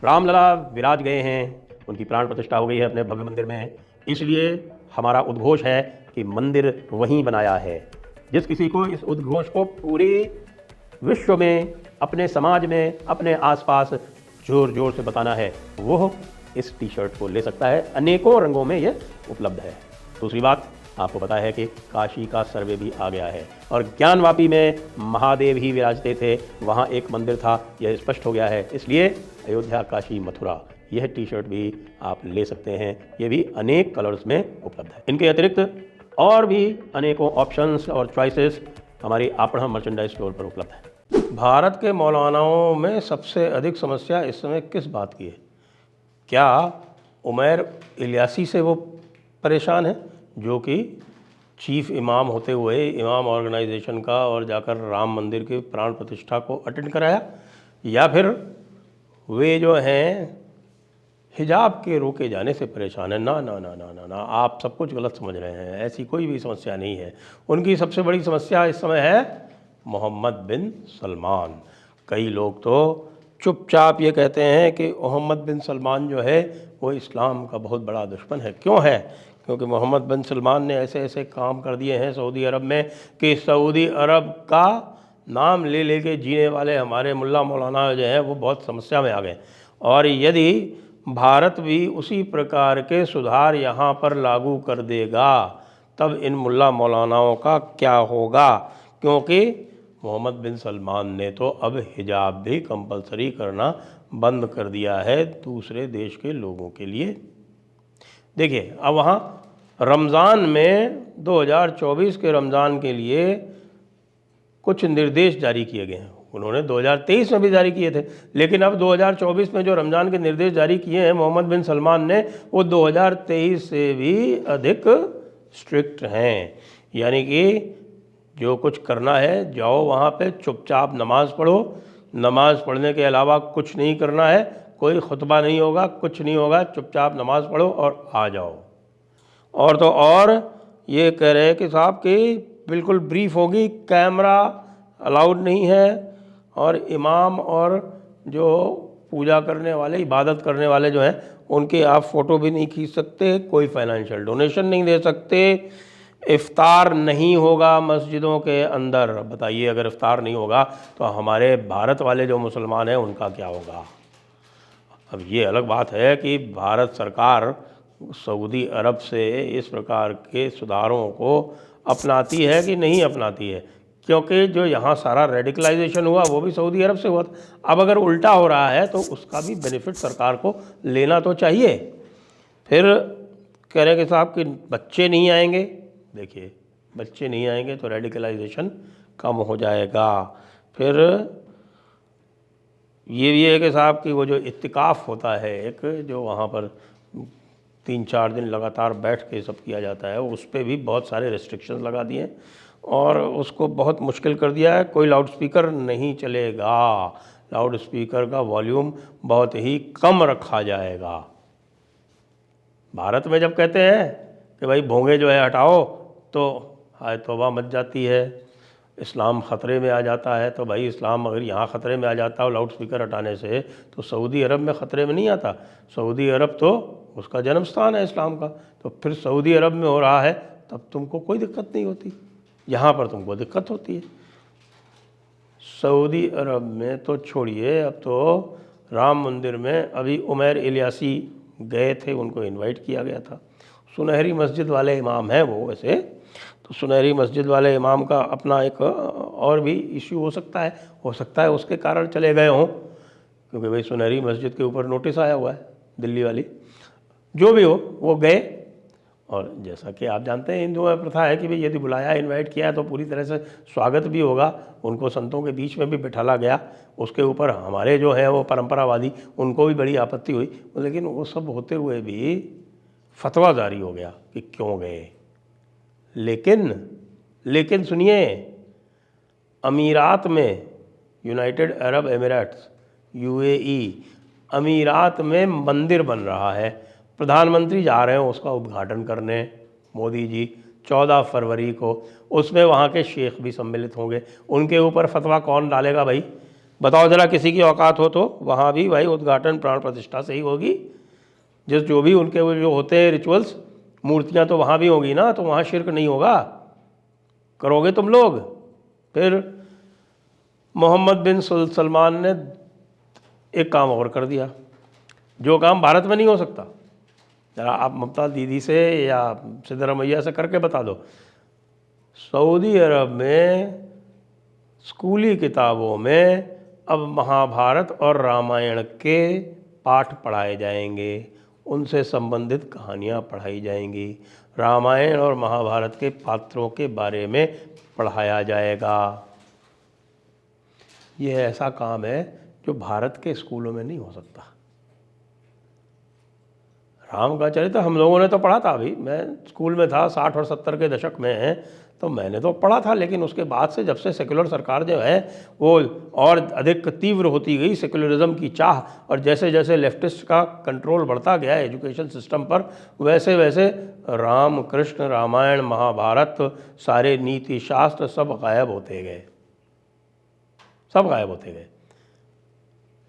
रामलला विराज गए हैं, उनकी प्राण प्रतिष्ठा हो गई है अपने भव्य मंदिर में, इसलिए हमारा उद्घोष है कि मंदिर वहीं बनाया है। जिस किसी को इस उद्घोष को पूरे विश्व में, अपने समाज में, अपने आसपास जोर जोर से बताना है, वो इस टी शर्ट को ले सकता है। अनेकों रंगों में ये उपलब्ध है। दूसरी बात, आपको पता है कि काशी का सर्वे भी आ गया है और ज्ञानवापी में महादेव ही विराजते थे, वहाँ एक मंदिर था, यह स्पष्ट हो गया है। इसलिए अयोध्या, काशी, मथुरा, यह टी शर्ट भी आप ले सकते हैं। ये भी अनेक कलर्स में उपलब्ध है। इनके अतिरिक्त और भी अनेकों ऑप्शंस और चॉइसेस हमारी आपड़ा मर्चेंडाइज स्टोर पर उपलब्ध है। भारत के मौलानाओं में सबसे अधिक समस्या इस समय किस बात की है? क्या उमैर इलियासी से वो परेशान है, जो कि चीफ इमाम होते हुए इमाम ऑर्गेनाइजेशन का और जाकर राम मंदिर के प्राण प्रतिष्ठा को अटेंड कराया, या फिर वे जो हैं हिजाब के रोके जाने से परेशान है? ना ना ना ना ना ना, आप सब कुछ गलत समझ रहे हैं। ऐसी कोई भी समस्या नहीं है। उनकी सबसे बड़ी समस्या इस समय है मोहम्मद बिन सलमान। कई लोग तो चुपचाप ये कहते हैं कि मोहम्मद बिन सलमान जो है वो इस्लाम का बहुत बड़ा दुश्मन है। क्यों है? क्योंकि मोहम्मद बिन सलमान ने ऐसे ऐसे काम कर दिए हैं सऊदी अरब में कि सऊदी अरब का नाम ले लेके जीने वाले हमारे मुल्ला मौलाना जो हैं वो बहुत समस्या में आ गए। और यदि भारत भी उसी प्रकार के सुधार यहाँ पर लागू कर देगा, तब इन मुल्ला मौलानाओं का क्या होगा? क्योंकि मोहम्मद बिन सलमान ने तो अब हिजाब भी कंपलसरी करना बंद कर दिया है दूसरे देश के लोगों के लिए। देखिए, अब वहाँ रमज़ान में 2024 के रमज़ान के लिए कुछ निर्देश जारी किए गए हैं। उन्होंने 2023 में भी जारी किए थे, लेकिन अब 2024 में जो रमज़ान के निर्देश जारी किए हैं मोहम्मद बिन सलमान ने, वो 2023 से भी अधिक स्ट्रिक्ट हैं। यानी कि जो कुछ करना है, जाओ वहाँ पे चुपचाप नमाज़ पढ़ो, नमाज़ पढ़ने के अलावा कुछ नहीं करना है, कोई खुतबा नहीं होगा, कुछ नहीं होगा, चुपचाप नमाज़ पढ़ो और आ जाओ। और तो और ये कह रहे हैं कि साहब कि बिल्कुल ब्रीफ होगी, कैमरा अलाउड नहीं है, और इमाम और जो पूजा करने वाले, इबादत करने वाले जो हैं, उनके आप फ़ोटो भी नहीं खींच सकते, कोई फाइनेंशियल डोनेशन नहीं दे सकते, इफ्तार नहीं होगा मस्जिदों के अंदर। बताइए, अगर इफ्तार नहीं होगा तो हमारे भारत वाले जो मुसलमान हैं उनका क्या होगा? अब ये अलग बात है कि भारत सरकार सऊदी अरब से इस प्रकार के सुधारों को अपनाती है कि नहीं अपनाती है, क्योंकि जो यहाँ सारा रेडिकलाइजेशन हुआ वो भी सऊदी अरब से हुआ था। अब अगर उल्टा हो रहा है तो उसका भी बेनिफिट सरकार को लेना तो चाहिए। फिर कह रहे कि साहब कि बच्चे नहीं आएंगे। देखिए, बच्चे नहीं आएंगे तो रेडिकलाइजेशन कम हो जाएगा। फिर ये भी है कि साहब कि वो जो इत्तिकाफ़ होता है एक, जो वहाँ पर 3-4 दिन लगातार बैठ के सब किया जाता है, उस पर भी बहुत सारे रेस्ट्रिक्शंस लगा दिए और उसको बहुत मुश्किल कर दिया है। कोई लाउड स्पीकर नहीं चलेगा, लाउड स्पीकर का वॉल्यूम बहुत ही कम रखा जाएगा। भारत में जब कहते हैं कि भाई भोंगे जो है हटाओ, तो हाय तौबा मच जाती है, इस्लाम ख़तरे में आ जाता है। तो भाई इस्लाम अगर यहाँ ख़तरे में आ जाता है लाउड स्पीकर हटाने से, तो सऊदी अरब में ख़तरे में नहीं आता। सऊदी अरब तो उसका जन्म स्थान है इस्लाम का। तो फिर सऊदी अरब में हो रहा है तब तुमको कोई दिक्कत नहीं होती, यहाँ पर तुमको दिक्कत होती है। सऊदी अरब में तो छोड़िए, अब तो राम मंदिर में अभी उमैर इलियासी गए थे, उनको इनवाइट किया गया था। सुनहरी मस्जिद वाले इमाम हैं वो वैसे, तो सुनहरी मस्जिद वाले इमाम का अपना एक और भी इश्यू हो सकता है उसके कारण चले गए हों, क्योंकि भाई सुनहरी मस्जिद के ऊपर नोटिस आया हुआ है दिल्ली वाली। जो भी हो, वो गए, और जैसा कि आप जानते हैं हिंदुओं में प्रथा है कि भाई यदि बुलाया, इनवाइट किया तो पूरी तरह से स्वागत भी होगा। उनको संतों के बीच में भी बिठाला गया। उसके ऊपर हमारे जो हैं वो परंपरावादी, उनको भी बड़ी आपत्ति हुई, लेकिन वो सब होते हुए भी फतवा जारी हो गया कि क्यों गए। लेकिन सुनिए, अमीरात में, यूनाइटेड अरब एमिरेट्स, UAE, अमीरात में मंदिर बन रहा है। प्रधानमंत्री जा रहे हैं उसका उद्घाटन करने, मोदी जी, 14 फरवरी को। उसमें वहाँ के शेख भी सम्मिलित होंगे। उनके ऊपर फतवा कौन डालेगा भाई? बताओ जरा, किसी की औकात हो तो वहाँ भी भाई उद्घाटन प्राण प्रतिष्ठा से ही होगी। जो भी उनके वो जो होते हैं रिचुअल्स, मूर्तियाँ तो वहाँ भी होगी ना, तो वहाँ शिर्क नहीं होगा। करोगे तुम लोग। फिर मोहम्मद बिन सलमान ने एक काम और कर दिया, जो काम भारत में नहीं हो सकता। जरा आप ममता दीदी से या सिद्धरमैया से करके बता दो। सऊदी अरब में स्कूली किताबों में अब महाभारत और रामायण के पाठ पढ़ाए जाएंगे, उनसे संबंधित कहानियाँ पढ़ाई जाएंगी, रामायण और महाभारत के पात्रों के बारे में पढ़ाया जाएगा। यह ऐसा काम है जो भारत के स्कूलों में नहीं हो सकता। राम का चरित्र हम लोगों ने तो पढ़ा था, अभी मैं स्कूल में था 60 और 70 के दशक में, तो मैंने तो पढ़ा था। लेकिन उसके बाद से जब से सेक्युलर सरकार जो है वो और अधिक तीव्र होती गई, सेक्युलरिज्म की चाह, और जैसे जैसे लेफ्टिस्ट का कंट्रोल बढ़ता गया एजुकेशन सिस्टम पर, वैसे वैसे राम कृष्ण रामायण महाभारत सारे नीति शास्त्र सब गायब होते गए, सब गायब होते गए।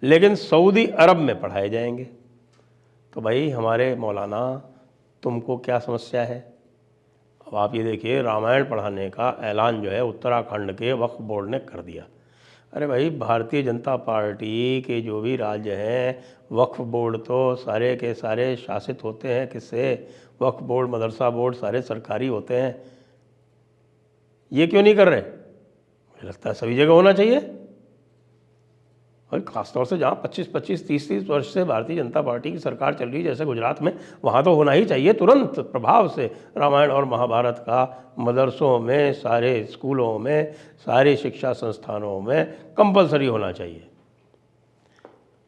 लेकिन सऊदी अरब में पढ़ाए जाएंगे। तो भाई हमारे मौलाना, तुमको क्या समस्या है? अब आप ये देखिए, रामायण पढ़ाने का ऐलान जो है उत्तराखंड के वक्फ बोर्ड ने कर दिया। अरे भाई, भारतीय जनता पार्टी के जो भी राज्य हैं, वक्फ बोर्ड तो सारे के सारे शासित होते हैं किससे? वक्फ बोर्ड, मदरसा बोर्ड सारे सरकारी होते हैं। ये क्यों नहीं कर रहे? मुझे लगता है सभी जगह होना चाहिए। और ख़ासतौर से जहाँ 25-25, 30-30 वर्ष से भारतीय जनता पार्टी की सरकार चल रही है, जैसे गुजरात में, वहाँ तो होना ही चाहिए तुरंत प्रभाव से। रामायण और महाभारत का मदरसों में, सारे स्कूलों में, सारे शिक्षा संस्थानों में कंपलसरी होना चाहिए।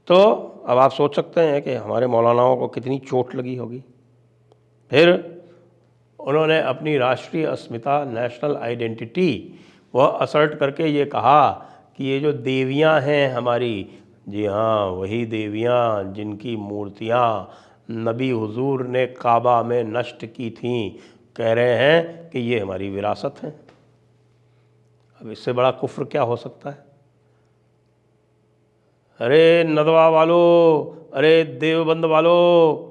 तो अब आप सोच सकते हैं कि हमारे मौलानाओं को कितनी चोट लगी होगी। फिर उन्होंने अपनी राष्ट्रीय अस्मिता, नेशनल आइडेंटिटी, वह असर्ट करके ये कहा कि ये जो देवियाँ हैं हमारी, जी हाँ वही देवियाँ जिनकी मूर्तियाँ नबी हुजूर ने काबा में नष्ट की थीं, कह रहे हैं कि ये हमारी विरासत है। अब इससे बड़ा कुफ्र क्या हो सकता है? अरे नदवा वालों, अरे देवबंद वालों,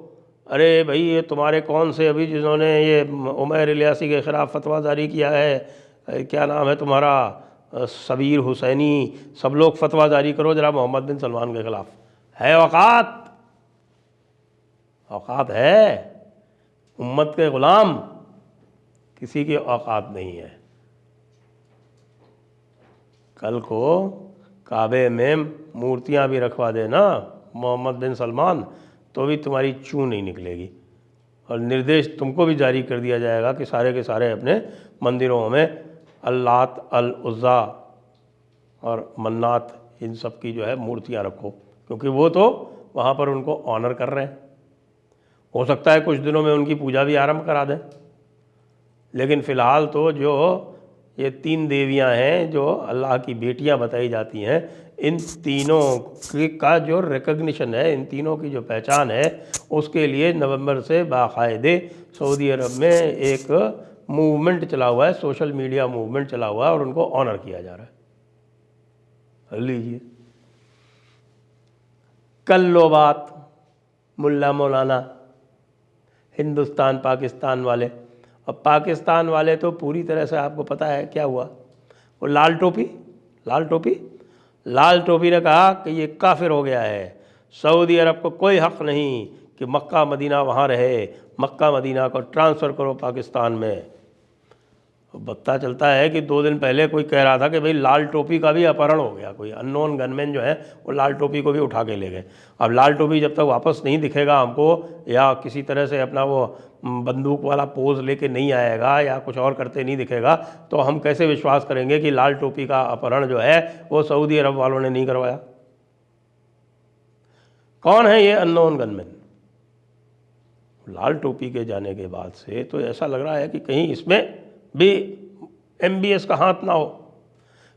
अरे भाई ये तुम्हारे कौन से अभी जिन्होंने ये उमैर इलियासी के ख़िलाफ़ फतवा जारी किया है, क्या नाम है तुम्हारा, सबीर हुसैनी, सब लोग फतवा जारी करो जरा मोहम्मद बिन सलमान के ख़िलाफ़। है औकात? औकात है? उम्मत के ग़ुलाम, किसी की औकात नहीं है। कल को काबे में मूर्तियां भी रखवा देना मोहम्मद बिन सलमान, तो भी तुम्हारी चूं नहीं निकलेगी। और निर्देश तुमको भी जारी कर दिया जाएगा कि सारे के सारे अपने मंदिरों में अल्लात, अल उज़्ज़ा और मन्नात, इन सब की जो है मूर्तियां रखो, क्योंकि वो तो वहाँ पर उनको ऑनर कर रहे हैं। हो सकता है कुछ दिनों में उनकी पूजा भी आरंभ करा दें। लेकिन फ़िलहाल तो जो ये 3 देवियां हैं जो अल्लाह की बेटियां बताई जाती हैं, इन तीनों का जो रिकग्निशन है, इन तीनों की जो पहचान है, उसके लिए नवंबर से बाकायदे सऊदी अरब में एक मूवमेंट चला हुआ है, सोशल मीडिया मूवमेंट चला हुआ है, और उनको ऑनर किया जा रहा है। लीजिए, कल लो बात मुल्ला मौलाना, हिंदुस्तान पाकिस्तान वाले। अब पाकिस्तान वाले तो पूरी तरह से, आपको पता है क्या हुआ, वो लाल टोपी ने कहा कि ये काफिर हो गया है, सऊदी अरब को कोई हक़ नहीं कि मक्का मदीना वहाँ रहे, मक्का मदीना को ट्रांसफ़र करो पाकिस्तान में। पता चलता है कि 2 दिन पहले कोई कह रहा था कि भाई लाल टोपी का भी अपहरण हो गया, कोई अननोन गनमैन जो है वो लाल टोपी को भी उठा के ले गए। अब लाल टोपी जब तक वापस नहीं दिखेगा हमको, या किसी तरह से अपना वो बंदूक वाला पोज लेके नहीं आएगा, या कुछ और करते नहीं दिखेगा, तो हम कैसे विश्वास करेंगे कि लाल टोपी का अपहरण जो है वो सऊदी अरब वालों ने नहीं करवाया? कौन है ये अननोन गनमैन? लाल टोपी के जाने के बाद से तो ऐसा लग रहा है कि कहीं इसमें भी MBS का हाथ ना हो।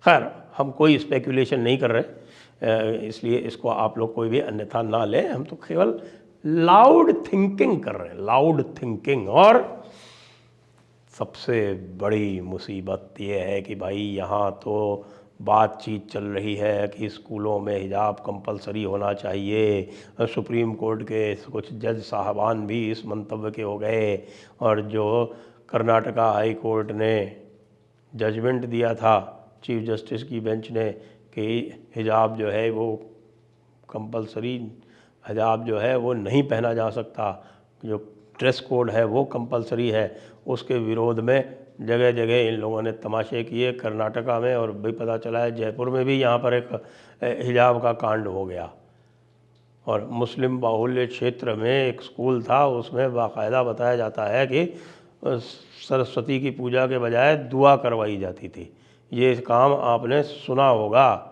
खैर, हम कोई स्पेकुलेशन नहीं कर रहे, इसलिए इसको आप लोग कोई भी अन्यथा ना लें। हम तो केवल लाउड थिंकिंग कर रहे हैं, लाउड थिंकिंग। और सबसे बड़ी मुसीबत ये है कि भाई यहाँ तो बातचीत चल रही है कि स्कूलों में हिजाब कंपलसरी होना चाहिए। सुप्रीम कोर्ट के कुछ जज साहबान भी इस मंतव्य के हो गए, और जो कर्नाटका हाई कोर्ट ने जजमेंट दिया था चीफ जस्टिस की बेंच ने कि हिजाब जो है वो कंपलसरी, हिजाब जो है वो नहीं पहना जा सकता, जो ड्रेस कोड है वो कंपलसरी है, उसके विरोध में जगह जगह इन लोगों ने तमाशे किए। कर्नाटका में और भी पता चला है जयपुर में भी यहाँ पर एक हिजाब का कांड हो गया। और मुस्लिम बाहुल्य क्षेत्र में एक स्कूल था, उसमें बाकायदा बताया जाता है कि सरस्वती की पूजा के बजाय दुआ करवाई जाती थी। ये काम आपने सुना होगा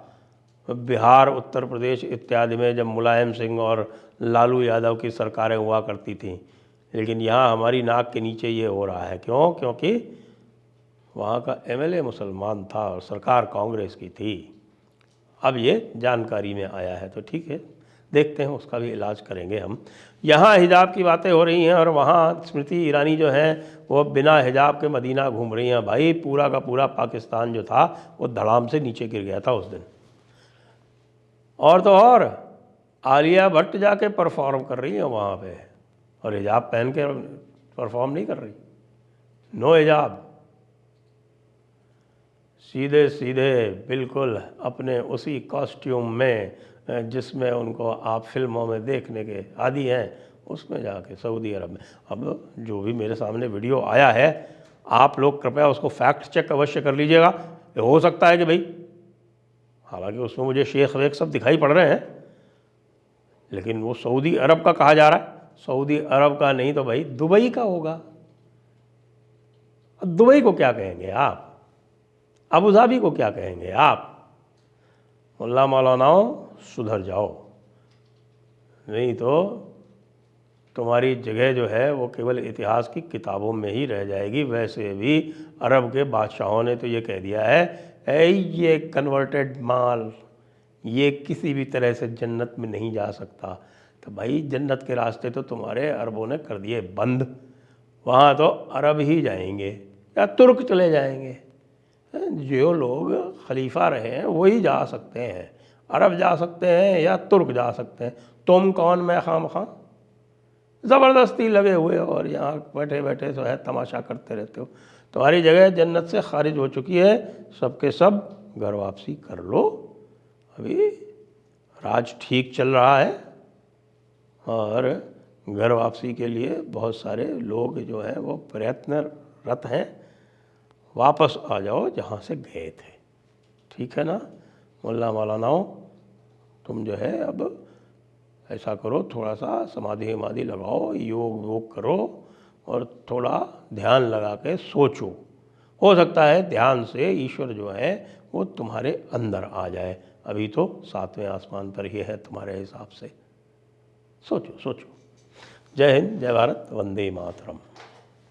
बिहार, उत्तर प्रदेश इत्यादि में, जब मुलायम सिंह और लालू यादव की सरकारें हुआ करती थीं। लेकिन यहाँ हमारी नाक के नीचे ये हो रहा है। क्यों? क्योंकि वहाँ का एमएलए मुसलमान था और सरकार कांग्रेस की थी। अब ये जानकारी में आया है, तो ठीक है, देखते हैं, उसका भी इलाज करेंगे हम। यहाँ हिजाब की बातें हो रही हैं और वहाँ स्मृति ईरानी जो है वो बिना हिजाब के मदीना घूम रही हैं। भाई पूरा का पूरा पाकिस्तान जो था वो धड़ाम से नीचे गिर गया था उस दिन। और तो और आलिया भट्ट जाके परफॉर्म कर रही है वहाँ पे, और हिजाब पहन के परफॉर्म नहीं कर रही, नो हिजाब, सीधे सीधे बिल्कुल अपने उसी कॉस्ट्यूम में जिसमें उनको आप फिल्मों में देखने के आदी हैं, उसमें जाके सऊदी अरब में। अब जो भी मेरे सामने वीडियो आया है, आप लोग कृपया उसको फैक्ट चेक अवश्य कर लीजिएगा। हो सकता है कि भाई, हालांकि उसमें मुझे शेख वेख सब दिखाई पड़ रहे हैं, लेकिन वो सऊदी अरब का कहा जा रहा है। सऊदी अरब का नहीं तो भाई दुबई का होगा। अब दुबई को क्या कहेंगे आप? अबू धाबी को क्या कहेंगे आप? मुल्ला मौलानाओं सुधर जाओ, नहीं तो तुम्हारी जगह जो है वो केवल इतिहास की किताबों में ही रह जाएगी। वैसे भी अरब के बादशाहों ने तो ये कह दिया है, ये कन्वर्टेड माल ये किसी भी तरह से जन्नत में नहीं जा सकता। तो भाई जन्नत के रास्ते तो तुम्हारे अरबों ने कर दिए बंद, वहाँ तो अरब ही जाएंगे या तुर्क चले जाएंगे। जो लोग खलीफा रहे हैं वही जा सकते हैं, अरब जा सकते हैं या तुर्क जा सकते हैं। तुम कौन, मैं खामखा ज़बरदस्ती लगे हुए और यहाँ बैठे बैठे जो है तमाशा करते रहते हो। तुम्हारी जगह जन्नत से खारिज हो चुकी है, सबके सब घर वापसी कर लो। अभी राज ठीक चल रहा है और घर वापसी के लिए बहुत सारे लोग जो हैं वो प्रयत्नरत हैं। वापस आ जाओ जहाँ से गए थे, ठीक है ना? मुल्ला मौलानाओं, तुम जो है अब ऐसा करो, थोड़ा सा समाधि वमाधि लगाओ, योग वोग करो और थोड़ा ध्यान लगा के सोचो। हो सकता है ध्यान से ईश्वर जो है वो तुम्हारे अंदर आ जाए। अभी तो 7वें आसमान पर ही है तुम्हारे हिसाब से। सोचो सोचो। जय हिंद, जय भारत, वंदे मातरम।